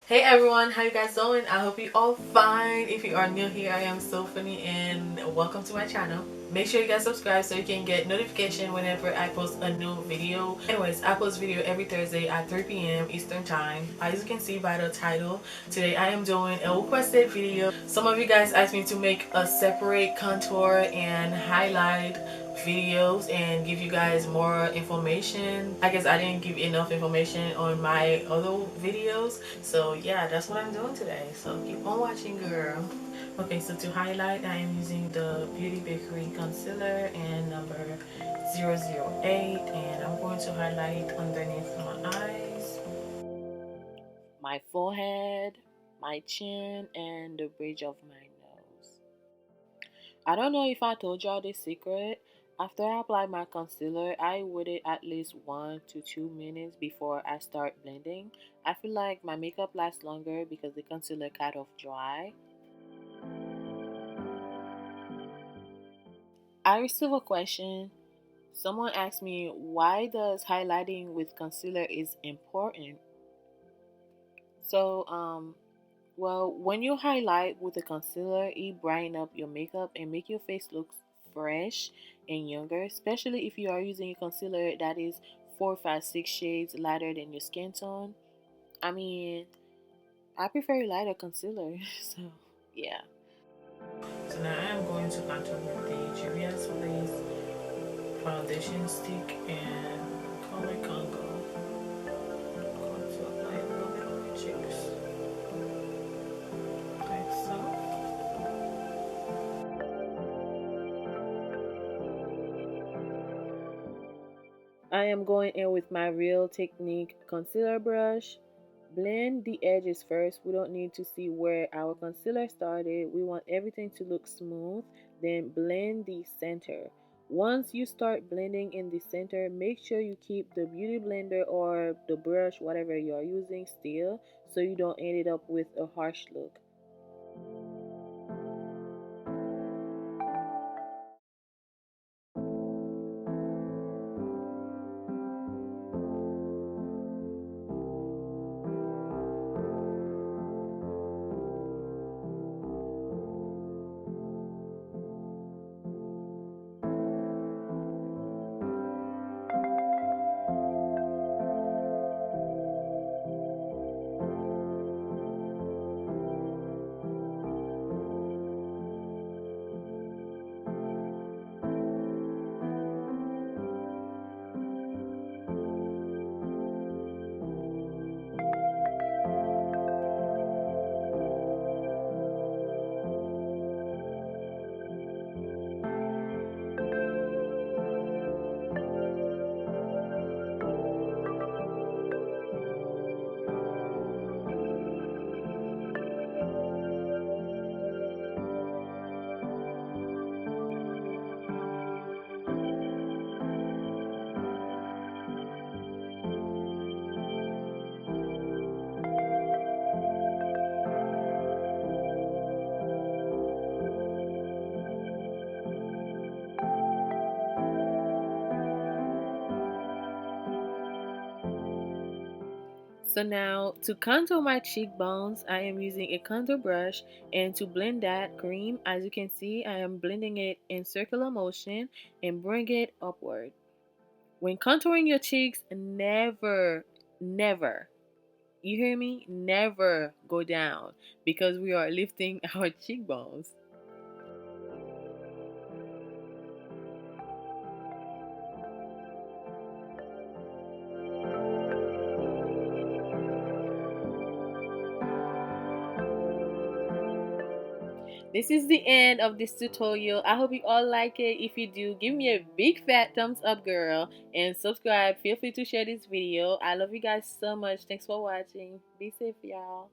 Hey everyone, how you guys doing? I hope you all fine. If you are new here, I am Sophonie and welcome to my channel. Make sure you guys subscribe so you can get notification whenever I post a new video. Anyways, I post video every Thursday at 3 p.m. Eastern time. As you can see by the title, today I am doing a requested video. Some of you guys asked me to make a separate contour and highlight videos and give you guys more information. I guess I didn't give enough information on my other videos, so yeah, that's what I'm doing today, so keep on watching, girl. Okay, so to highlight, I am using the Beauty Bakerie concealer and number 008, and I'm going to highlight underneath my eyes, my forehead, my chin, and the bridge of my nose. I don't know if I told y'all this secret. After I apply my concealer, I waited at least 1 to 2 minutes before I start blending. I feel like my makeup lasts longer because the concealer kind of dry. I received a question. Someone asked me, why does highlighting with concealer is important? So, well, when you highlight with a concealer, it brighten up your makeup and make your face look fresh and younger, especially if you are using a concealer that is 4, 5, 6 shades lighter than your skin tone. I mean, I prefer lighter concealer, so yeah. So now I am going to contour with the Juvia's Place foundation stick and color Congo. I'm going to apply a little bit on my cheeks, like so. I am going in with my Real Technique concealer brush. Blend the edges first. We don't need to see where our concealer started. We want everything to look smooth. Then blend the center. Once you start blending in the center, make sure you keep the beauty blender or the brush, whatever you are using, still so you don't end it up with a harsh look. So now to contour my cheekbones, I am using a contour brush, and to blend that cream, as you can see, I am blending it in circular motion and bring it upward. When contouring your cheeks, never, you hear me? Never go down because we are lifting our cheekbones. This is the end of this tutorial. I hope you all like it. If you do, give me a big fat thumbs up, girl, and subscribe. Feel free to share this video. I love you guys so much. Thanks for watching. Be safe, y'all.